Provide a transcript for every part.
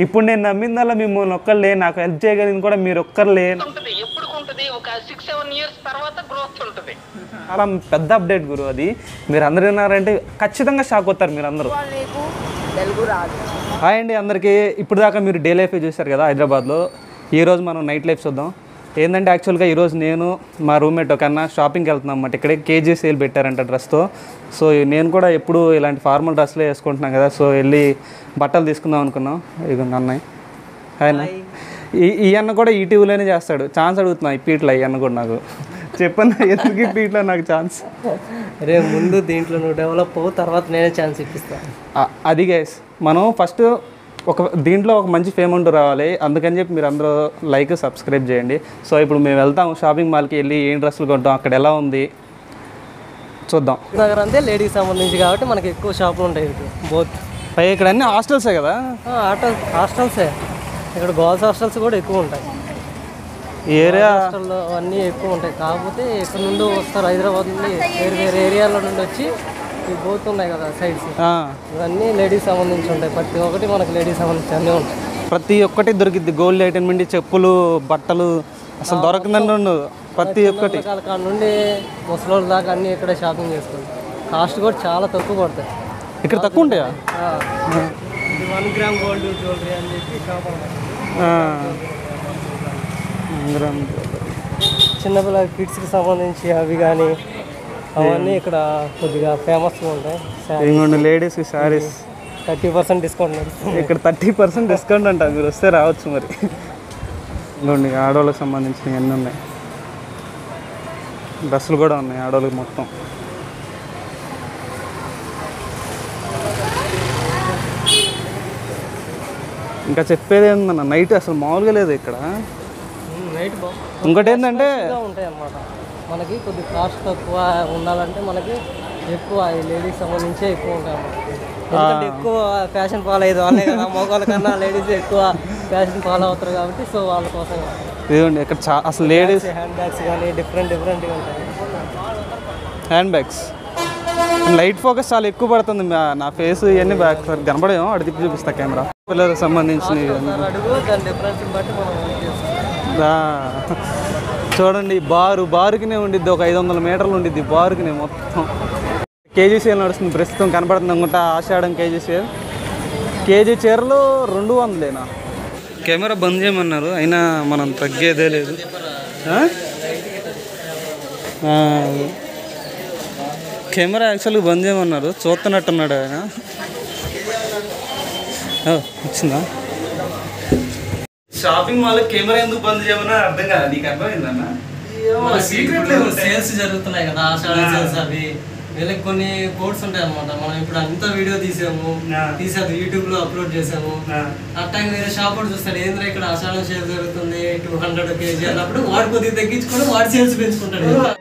ఇప్పుడు నేను నమ్మిందల్లా మిమ్మల్ని ఒక్కళ్ళే, నాకు హెల్ప్ చేయగలిగింది కూడా మీరు ఒక్కర్లే. చాలా పెద్ద అప్డేట్ గురు అది. మీరు అందరు విన్నారంటే ఖచ్చితంగా షాక్ అవుతారు మీరు అందరూ. హాయ్ అండి అందరికీ. ఇప్పుడు దాకా మీరు డే లైఫ్ చూశారు కదా హైదరాబాద్లో. ఈరోజు మనం నైట్ లైఫ్ చూద్దాం. ఏంటంటే యాక్చువల్గా ఈరోజు నేను మా రూమ్మేట్ ఒకన్నా షాపింగ్కి వెళ్తున్నాం అన్నమాట. ఇక్కడే కేజీ సేల్ పెట్టారంట డ్రెస్తో. సో నేను కూడా ఎప్పుడు ఇలాంటి ఫార్మల్ డ్రెస్లే వేసుకుంటున్నాను కదా, సో వెళ్ళి బట్టలు తీసుకుందాం అనుకున్నాం. ఇది అన్నయ్య. హాయ్ అన్న. ఈ అన్న కూడా ఈటీవీలోనే చేస్తాడు. ఛాన్స్ అడుగుతున్నా ఇప్పీట్లో. ఈ అన్న కూడా నాకు చెప్పన్నా ఎందుకు ఇప్పీట్లో నాకు ఛాన్స్. రేపు ముందు దీంట్లో నువ్వు డెవలప్ అవ్వు, తర్వాత నేనే ఛాన్స్ ఇప్పిస్తాను. అది గైస్, మనం ఫస్ట్ దీంట్లో ఒక మంచి ఫేమ్ అంటూ రావాలి. అందుకని చెప్పి మీరు అందరూ లైక్ సబ్స్క్రైబ్ చేయండి. సో ఇప్పుడు మేము వెళ్తాం షాపింగ్ మాల్కి, వెళ్ళి ఏం డ్రెస్సులు కొంటాం, అక్కడ ఎలా ఉంది చూద్దాం. నగర్ అంతే లేడీస్ సంబంధించి కాబట్టి మనకి ఎక్కువ షాపులు ఉంటాయి. బోత్ పై ఇక్కడ అన్ని హాస్టల్సే కదా. హాస్టల్సే. ఇక్కడ గర్ల్స్ హాస్టల్స్ కూడా ఎక్కువ ఉంటాయి. ఏరియా హాస్టల్లో అన్నీ ఎక్కువ ఉంటాయి. కాకపోతే ఇక్కడ నుండి వస్తారు, హైదరాబాద్ నుండి వేరే వేరే ఏరియాలో నుండి వచ్చి బోత్ ఉన్నాయి కదా సైడ్స్, ఇవన్నీ లేడీస్ సంబంధించి ఉంటాయి. ప్రతి ఒక్కటి మనకి లేడీస్ సంబంధించి అన్నీ ఉంటాయి. ప్రతి ఒక్కటి దొరికిద్ది. గోల్డ్ ఐటమ్ నుండి చెప్పులు, బట్టలు అసలు దొరకదండి ఉండదు. ప్రతి ఒక్కటి కాడ నుండి ముసలోళ్ళ దాకా అన్నీ ఇక్కడే షాపింగ్ చేసుకుంటాం. కాస్ట్ కూడా చాలా తక్కువ పడతాయి. ఇక్కడ తక్కువ ఉంటాయా? 1 గ్రామ్ గోల్డ్ జ్యువెలరీ అని చెప్పి షాప్. చిన్నపిల్లల కిడ్స్కి సంబంధించి అవి కానీ అవన్నీ ఇక్కడ కొద్దిగా ఫేమస్గా ఉంటాయి. లేడీస్కి శారీస్ 30% డిస్కౌంట్ నడుస్తుంది ఇక్కడ. 30% డిస్కౌంట్ అంట. మీరు వస్తే రావచ్చు మరి. ఇదిగోండి ఆడవాళ్ళకి సంబంధించినవి అన్నీ ఉన్నాయి. డ్రెస్సులు కూడా ఉన్నాయి ఆడవాళ్ళకి మొత్తం. ఇంకా చెప్పేది ఏందన్న, నైట్ అసలు మామూలుగా లేదు ఇక్కడ. నైట్ ఇంకోటి ఏంటంటే ఉంటాయి అన్నమాట. మనకి కొద్ది కాస్ట్ తక్కువ ఉండాలంటే మనకి ఎక్కువ లేడీస్ సంబంధించే ఎక్కువ ఉంటాయి అన్నమాట. ఎందుకంటే ఎక్కువ ఫ్యాషన్ ఫాలో అయ్యేది వాళ్ళే కదా, మగవాళ్ళ కన్నా లేడీస్ ఎక్కువ ఫ్యాషన్ ఫాలో అవుతారు కాబట్టి. సో వాళ్ళ కోసం ఇదిగోండి ఇక్కడ అసలు లేడీస్ హ్యాండ్ బ్యాగ్స్ కానీ డిఫరెంట్గా ఉంటాయి. హ్యాండ్ బ్యాగ్స్ లైట్ ఫోకస్ చాలా ఎక్కువ పడుతుంది. నా ఫేస్ ఇవన్నీ బ్యాగ్ సార్ కనపడేమో అడిగి తిప్పి చూపిస్తా కెమెరా. పిల్లలకు సంబంధించినవి చూడండి. బారుకినే ఉండిద్ది. ఒక 500 మీటర్లు ఉండిద్ది బారుకినే మొత్తం. కేజీ సేల్ నడుస్తుంది ప్రస్తుతం, కనపడుతుంది అనుకుంటా. ఆషాఢం కేజీ సేల్. కేజీ చీరలు 200. కెమెరా బంద్ చేయమన్నారు, అయినా మనం తగ్గేదే లేదు. కెమెరా యాక్చువల్గా బంద్ చేయమన్నారు, చూస్తున్నట్టున్నాడు ఆయన. వచ్చిందా షాపింగ్ మాల్ కెమెరా ఎందుకు బంద్ చేయమన్నా అర్థం కాదు. నీకు అర్థమైందన్న? సేల్స్ జరుగుతున్నాయి కదా, ఆషాఢ సేల్స్. అవి వీళ్ళకి కొన్ని కోడ్స్ ఉంటాయి అన్నమాట. మనం ఇప్పుడు అంతా వీడియో తీసి అది యూట్యూబ్ లో అప్లోడ్ చేసాము. అట్టాగే వేరే షాప్ కూడా చూస్తాడు, ఏంద్రా ఇక్కడ ఆషాఢ సేల్ జరుగుతుంది 200 kg అన్నప్పుడు వాడు కొద్దిగా తగ్గించుకొని వాడు సేల్స్ పెంచుకుంటాడు.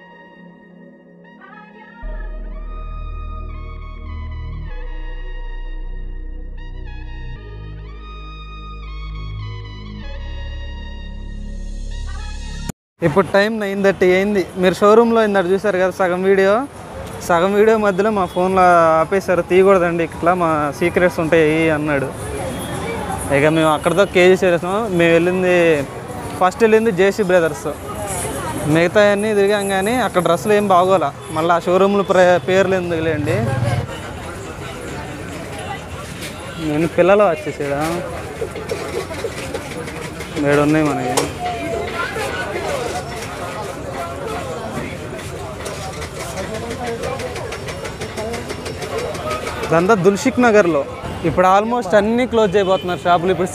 ఇప్పుడు టైం 9:30 అయింది. మీరు షోరూంలో ఇందాక చూసారు కదా సగం వీడియో మధ్యలో మా ఫోన్లో ఆపేశారు. తీయకూడదండి ఇట్లా, మా సీక్రెట్స్ ఉంటాయి అన్నాడు. ఇక మేము అక్కడితో కేజీ చేసాము. మేము ఫస్ట్ వెళ్ళింది జేసీ బ్రదర్స్. మిగతా అన్నీ తిరిగాం కానీ అక్కడ డ్రెస్సులు ఏం బాగోలా. మళ్ళీ ఆ షోరూంలో పేర్లు ఎందుకులేండి. నేను పిల్లలు వచ్చేసాడా వేడు ఉన్నాయి మనకి. ఇదంతా దిల్షుక్ నగర్లో. ఇప్పుడు ఆల్మోస్ట్ అన్నీ క్లోజ్ అయిపోతున్నారు షాపులు. ఇప్పుడు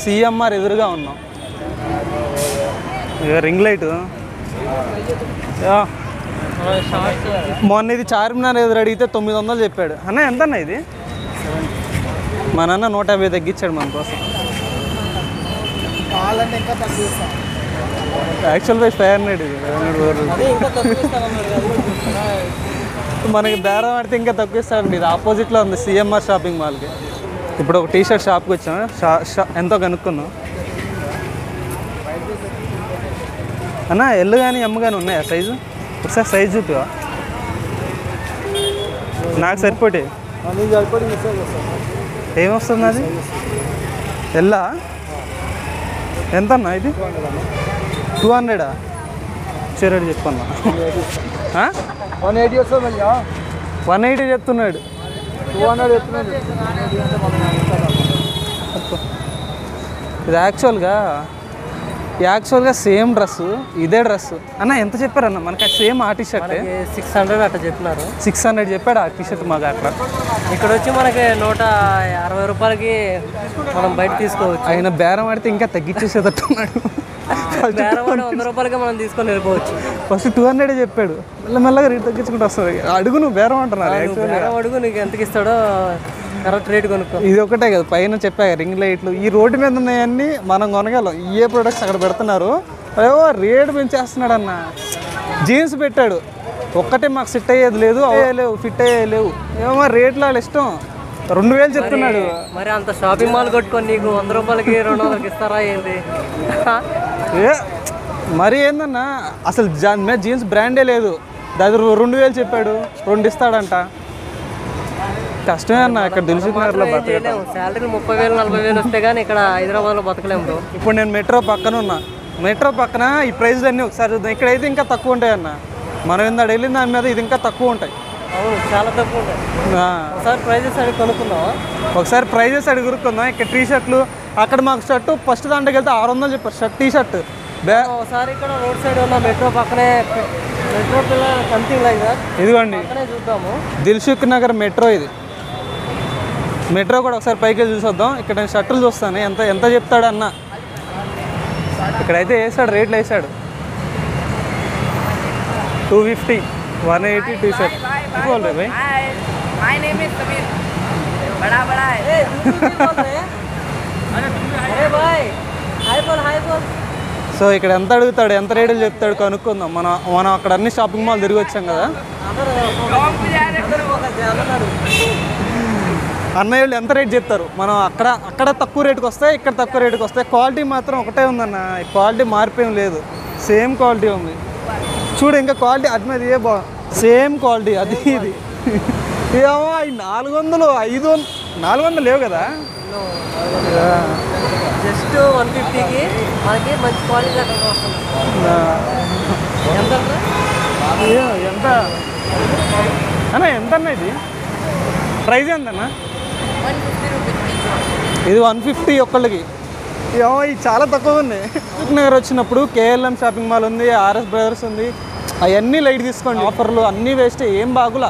సిఎంఆర్ ఎదురుగా ఉన్నాం. రింగ్ లైట్ మొన్న ఇది చార్మినార్ ఎదురు అడిగితే 900 చెప్పాడు. అన్న ఎంత అన్న ఇది? మా నాన్న 150 తగ్గించాడు మన కోసం. Actual price 500. ఇది మనకి బేరం ఆడితే ఇంకా తక్కువ ఇస్తాడండి. ఇది ఆపోజిట్లో ఉంది సిఎంఆర్ షాపింగ్ మాల్కి. ఇప్పుడు ఒక టీషర్ట్ షాప్కి వచ్చాము. ఎంతో కనుక్కుందాం. అన్న ఎల్లు కానీ ఎమ్మ కానీ ఉన్నాయా సైజు? ఒకసారి సైజు చూపివా? నాకు సరిపోటీ ఏమొస్తుంది అది? ఎల్లా ఎంత అన్నా ఇది 200 చెరడు చెప్పన్నా 180 వస్తుంది భయ్యా 180 చెప్తున్నాడు 200 చెప్తున్నాడు ఇది యాక్చువల్గా సేమ్ డ్రెస్ ఇదే డ్రెస్ అన్న ఎంత చెప్పారన్న మనకి సేమ్ ఆ టీ షర్ట్ 600 అట్లా చెప్పినారు. 600 చెప్పాడు ఆ టీ షర్ట్ మాకు అట్లా. ఇక్కడ వచ్చి మనకి 160 రూపాయలకి మనం బయట తీసుకోవచ్చు. ఆయన బేరం ఆడితే ఇంకా తగ్గించేసేటట్టున్నాడు. 100 రూపాయలకి మనం తీసుకొని వెళ్ళిపోవచ్చు. ఫస్ట్ 200 చెప్పాడు, మెల్లమెల్లగా రేట్ తగ్గించుకుంటూ వస్తుంది. అడుగు నువ్వు బేరం అంటున్నారు. అడుగు నీకు ఎంతకి ఇస్తాడో కరెక్ట్ రేట్ కొనుక్కో. ఇది ఒకటే కదా పైన చెప్పా రింగ్ లైట్లు ఈ రోడ్డు మీద ఉన్నాయన్నీ మనం కొనగలం. ఏ ప్రొడక్ట్స్ అక్కడ పెడుతున్నారు. అయ్యో రేటు పెంచేస్తున్నాడు అన్న. జీన్స్ పెట్టాడు, ఒక్కటే మాకు సెట్ అయ్యేది లేదు, లేవు ఫిట్ అయ్యేది లేవు. ఏమో రేట్లు వాళ్ళు ఇష్టం 2000 చెప్తున్నాడు. మరి అంత షాపింగ్ మాల్ కొట్టుకొని నీకు 100 రూపాయలకి 200కి ఇస్తారా ఏంటి? మరి ఏందన్నా అసలు దాని మీద జీన్స్ బ్రాండే లేదు. దాని 2000 చెప్పాడు, 2 ఇస్తాడంట. కష్టమే అన్న ఇక్కడ దిల్సుఖ్నగర్లో బతకలేము. శాలరీ 30,000 40,000 వస్తే కానీ ఇక్కడ హైదరాబాద్లో బతకలేము. ఇప్పుడు నేను మెట్రో పక్కన ఉన్నా. మెట్రో పక్కన ఈ ప్రైజ్లు అన్నీ ఒకసారి చూద్దాం. ఇక్కడైతే ఇంకా తక్కువ ఉంటాయి అన్న. మనం ఇందాక వెళ్ళిన దాని మీద ఇది ఇంకా తక్కువ ఉంటాయి. అవును చాలా తక్కువ ఉంటాయి. ఒకసారి ప్రైజెస్ అడిగి కొనుక్కుందామా? ఒకసారి ప్రైజెస్ అడిగి కొనుక్కుందాం. ఇక్కడ టీ షర్ట్లు అక్కడ మాకు షర్టు ఫస్ట్ దాంట్లోకి వెళ్తే 600 చెప్పారు షర్ట్ టీ షర్ట్. ఒకసారి ఇక్కడ రోడ్ సైడ్ ఉన్న మెట్రో పక్కనే మెట్రో పిల్లలు సంథింగ్ లైక్ ఇదిగోండి చూద్దాము. దిల్సుఖ్నగర్ మెట్రో. ఇది మెట్రో కూడా ఒకసారి పైకి వెళ్ళి చూసొద్దాం. ఇక్కడ నేను షర్టులు చూస్తాను ఎంత ఎంత చెప్తాడు అన్న. ఇక్కడైతే వేసాడు, రేట్లు వేసాడు 250 180 టీ షర్ట్. సో ఇక్కడ ఎంత అడుగుతాడు, ఎంత రేట్లు చెప్తాడు కనుక్కుందాం. మనం అక్కడ అన్ని షాపింగ్ మాల్ తిరిగి వచ్చాం కదా. అన్నయ్యలు ఎంత రేట్ చెప్తారు. మనం అక్కడ తక్కువ రేటుకి వస్తాయి, ఇక్కడ తక్కువ రేటుకి వస్తాయి. క్వాలిటీ మాత్రం ఒకటే ఉందన్న. క్వాలిటీ మార్పేం లేదు, సేమ్ క్వాలిటీ ఉంది. చూడు ఇంకా క్వాలిటీ అది మీద ఏ సేమ్ క్వాలిటీ అది ఇది. ఏమో 400 500 400 లేవు కదా. జస్ట్ 150కి మనకి మంచి క్వాలిటీ వస్తుంది. ఎంత అన్న ఎంత అన్న ఇది ప్రైజ్ ఎంతన్నా? ఇది 150 ఒక్కళ్ళకి. ఏమో ఇది చాలా తక్కువ ఉంది. దిల్సుఖ్నగర్ వచ్చినప్పుడు కేఎల్ఎం షాపింగ్ మాల్ ఉంది, ఆర్ఎస్ బ్రదర్స్ ఉంది. అవన్నీ లైట్ తీసుకోండి. ఆఫర్లు అన్నీ వేస్ట్, ఏం బాగులా.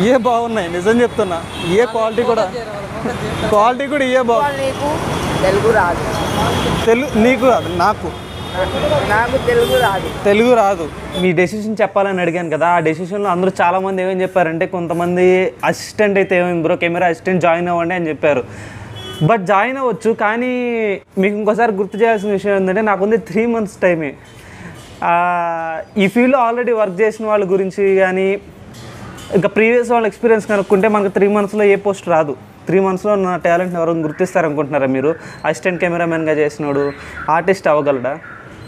ఏ బాగున్నాయి నిజం చెప్తున్నా. ఏ క్వాలిటీ కూడా ఏ బాగుంది. తెలుగు రాదు, నీకు రాదు, నాకు తెలుగు రాదు. మీ డెసిషన్ చెప్పాలని అడిగాను కదా. ఆ డెసిషన్లో అందరూ చాలామంది ఏమేమి చెప్పారంటే, కొంతమంది అసిస్టెంట్ అయితే ఏమైంది బ్రో కెమెరా అసిస్టెంట్ జాయిన్ అవ్వండి అని చెప్పారు. బట్ జాయిన్ అవ్వచ్చు, కానీ మీకు ఇంకోసారి గుర్తు చేయాల్సిన విషయం ఏంటంటే నాకుంది 3 months టైమే. ఈ ఫీల్డ్లో ఆల్రెడీ వర్క్ చేసిన వాళ్ళ గురించి కానీ ఇంకా ప్రీవియస్ వాళ్ళ ఎక్స్పీరియన్స్ కనుక్కుంటే మనకు 3 monthsలో ఏ పోస్ట్ రాదు. 3 monthsలో నా టాలెంట్ని ఎవరైనా గుర్తిస్తారనుకుంటున్నారా మీరు? అసిస్టెంట్ కెమెరామెన్గా చేసినాడు ఆర్టిస్ట్ అవ్వగలడా?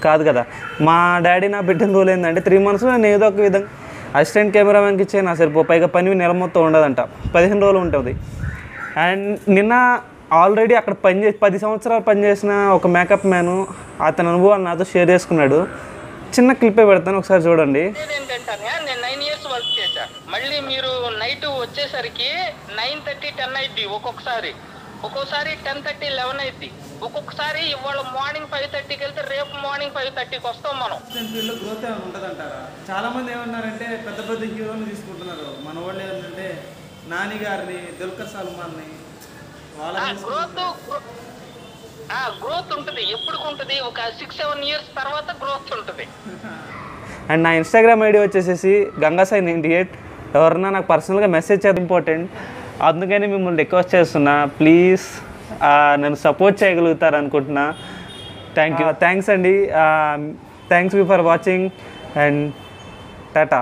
కాదు కదా. మా డాడీ నా పెట్టిన రూల్ ఏంటంటే 3 monthsలో నేను ఏదో ఒక విధంగా అసిస్టెంట్ కెమెరామెన్కి ఇచ్చే నా సరిపో. పైగా పని నెల మొత్తం ఉండదంట, 15 రోజులు ఉంటుంది. అండ్ నిన్న ఆల్రెడీ అక్కడ 10 సంవత్సరాలు పనిచేసిన ఒక మేకప్ మ్యాను అతని అనుభవాలు నాతో షేర్ చేసుకున్నాడు. చిన్న క్లిప్పే పెడతాను, ఒకసారి చూడండి. ఏంటంటే నేను 9 years వర్క్ చేశా. మళ్ళీ మీరు నైట్ వచ్చేసరికి 9:30 10 అయింది. ఒక్కొక్కసారి 10:30 11 అయింది. ఒక్కొక్కసారి ఇవాళ మార్నింగ్ 5:30కి వెళ్తే రేపు మార్నింగ్ 5:30కి వస్తాం మనం. గ్రోత్ ఏమైనా ఉంటుందంటారా? చాలా మంది ఏమన్నారంటే పెద్ద పెద్ద హీరోని తీసుకుంటున్నారు. మన వాళ్ళు ఏంటంటే నాని గారిని, దుల్కర్ సల్మాన్ని, గ్రోత్ ఉంటుంది. ఎప్పుడు ఉంటుంది? ఒక 6-7 years తర్వాత గ్రోత్ ఉంటుంది. అండ్ నా ఇన్స్టాగ్రామ్ ఐడి వచ్చేసేసి gangasai98. ఎవరన్నా నాకు పర్సనల్గా మెసేజ్ చేయడం ఇంపార్టెంట్. అందుకని మిమ్మల్ని రిక్వెస్ట్ చేస్తున్నా, ప్లీజ్ నన్ను సపోర్ట్ చేయగలుగుతారు అనుకుంటున్నా. థ్యాంక్స్ అండి. Thanks you for watching and Tata.